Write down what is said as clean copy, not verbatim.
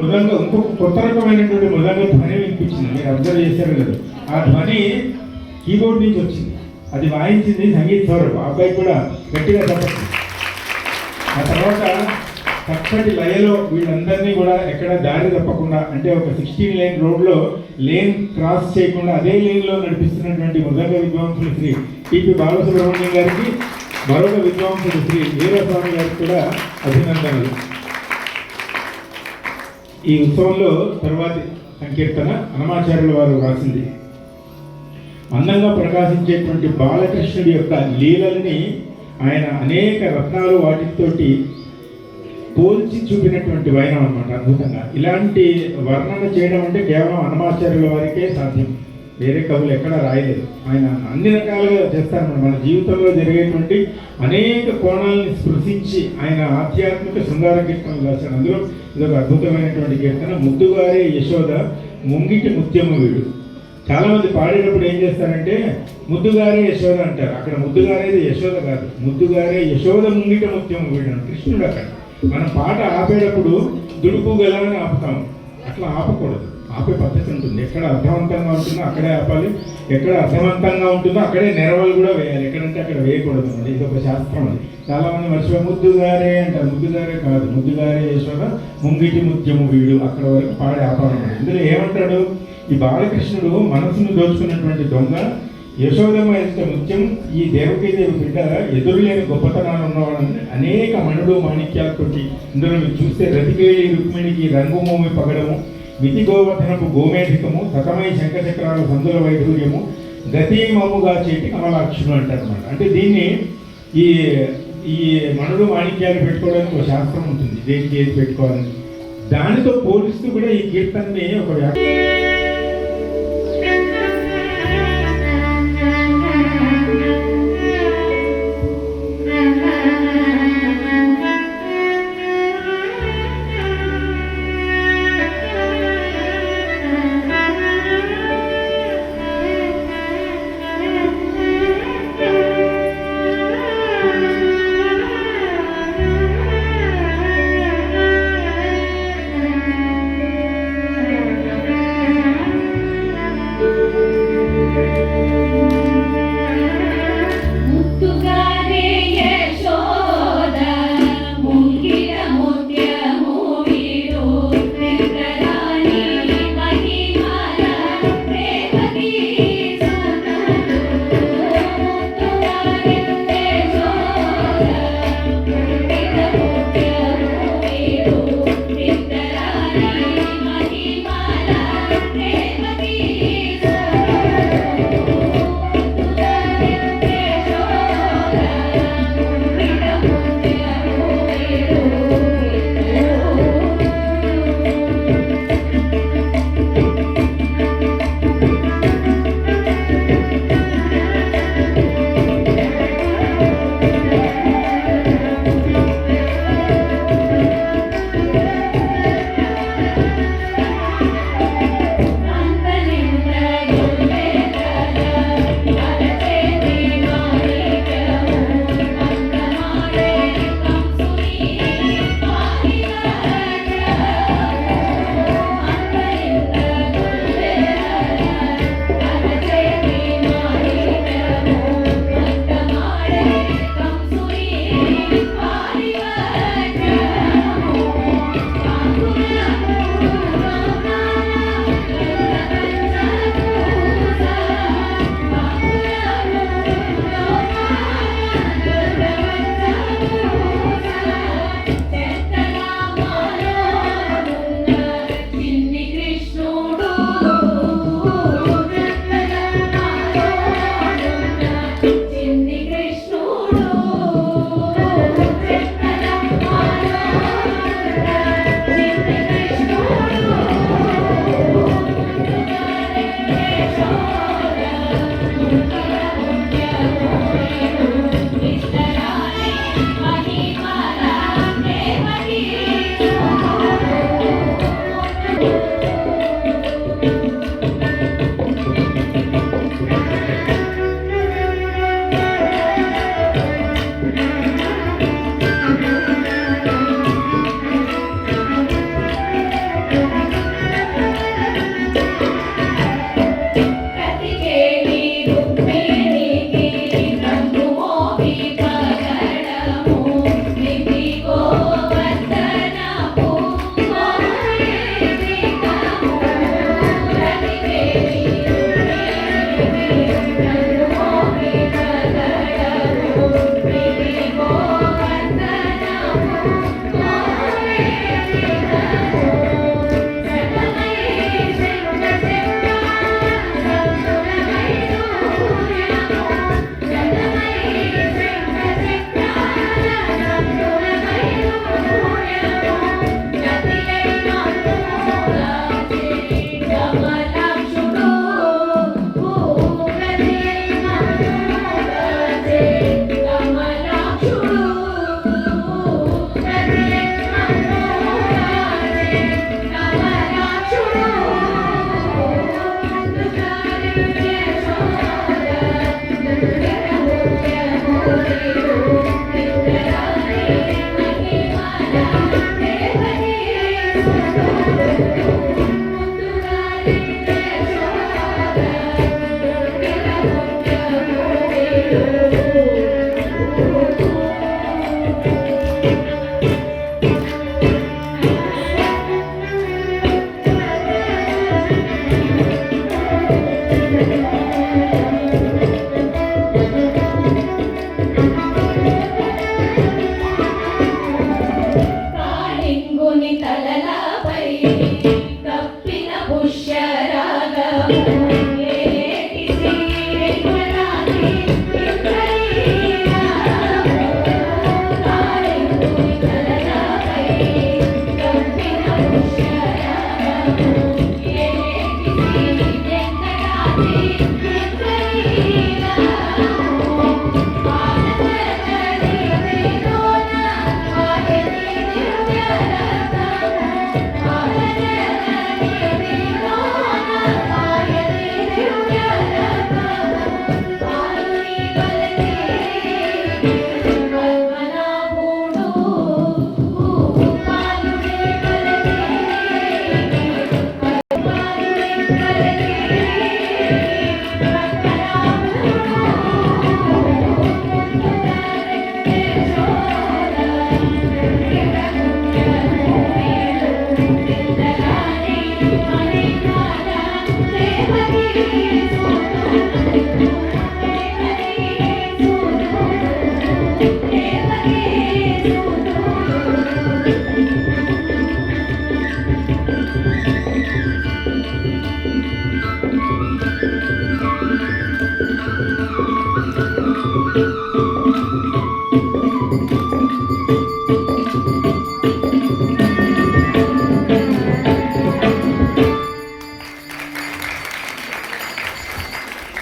మృదంగం ఇంకొక కొత్త రకమైనటువంటి మృదంగ ధ్వని వినిపించింది. మీరు అబ్జర్వ్ చేశారు కదా, ఆ ధ్వని కీబోర్డ్ నుంచి వచ్చింది. అది వాయించింది సంగీత్ సౌరభ్. ఆ అబ్బాయి కూడా గట్టిగా చెప్పచ్చు. ఆ తర్వాత చక్కటి లయలో వీళ్ళందరినీ కూడా ఎక్కడ దారి తప్పకుండా, అంటే ఒక 16 లేన్ రోడ్లో లేన్ క్రాస్ చేయకుండా అదే లేన్లో నడిపిస్తున్నటువంటి మృదంగ విద్వాంసులు శ్రీ టిపి బాలసుబ్రహ్మణ్యం గారికి, మరొక విద్వాంసుడు శ్రీ వీరస్వామి గారికి కూడా అభినందనలు. ఈ ఉత్సవంలో తర్వాతి సంకీర్తన అన్నమాచార్యుల వారు రాసింది. అందంగా ప్రకాశించేటువంటి బాలకృష్ణుడి యొక్క లీలల్ని ఆయన అనేక రత్నాలు వాటితోటి పోల్చి చూపినటువంటి వైనం అనమాట. అద్భుతంగా ఇలాంటి వర్ణన చేయడం అంటే కేవలం అన్నమాచార్యుల వారికే సాధ్యం, వేరే కవులు ఎక్కడా రాయలేదు. ఆయన అన్ని రకాలుగా చేస్తారన్నమాట. మన జీవితంలో జరిగేటువంటి అనేక కోణాలని స్పృశించి ఆయన ఆధ్యాత్మిక శృంగార కీర్తనలు రాశారు. అందులో ఇదొక అద్భుతమైనటువంటి కీర్తన, ముద్దుగారే యశోద ముంగిటి ముత్యము వీడు. చాలామంది పాడేటప్పుడు ఏం చేస్తారంటే ముద్దుగారే యశోద అంటారు. అక్కడ ముద్దుగారేది యశోద కాదు, ముద్దుగారే యశోద ముంగిట ముత్యము వీడు అని కృష్ణుడు. అక్కడ మనం పాట ఆపేటప్పుడు దుడుపు గెలవని ఆపుతాం, అట్లా ఆపకూడదు. ఆపే పద్ధతి ఉంటుంది. ఎక్కడ అర్థవంతంగా ఉంటుందో అక్కడే ఆపాలి, ఎక్కడ అర్థవంతంగా ఉంటుందో అక్కడే నెరవలు కూడా వేయాలి. ఎక్కడంటే అక్కడ వేయకూడదు అన్నమాట. ఇది ఒక శాస్త్రం. అది చాలామంది మర్చిపోయి ముద్దుగారే అంటారు. ముద్దుగారే కాదు, ముద్దుగారే యశోద ముంగిటి ముత్యము వీడు, అక్కడ వరకు పాడి ఆపాలన్నమాట. ఇందులో ఏమంటాడు, ఈ బాలకృష్ణుడు మనసును దోచుకున్నటువంటి దొంగ, యశోదమ్మ యొక్క ముత్యం, ఈ దేవకీదేవి బిడ్డ ఎదురులేని గొప్పతనాలు ఉన్నవాడని అనేక మణుడు మాణిక్యాలతోటి ఇందులో మీరు చూస్తే రతికేళి రుక్మిణికి రంగుమూమి పగడము, మితి గోవర్ధనపు గోమేధికము, సతమై శంఖచక్రాల సందుల వైఢూర్యము, గతీమముగా చేటి కమలాక్షులు అంటారన్నమాట. అంటే దీన్ని ఈ ఈ మణుడు మాణిక్యాలు పెట్టుకోవడానికి ఒక శాస్త్రం ఉంటుంది, దేనికి ఏది పెట్టుకోవాలని. దానితో పోలిస్తూ కూడా ఈ కీర్తనని ఒక ఒకటి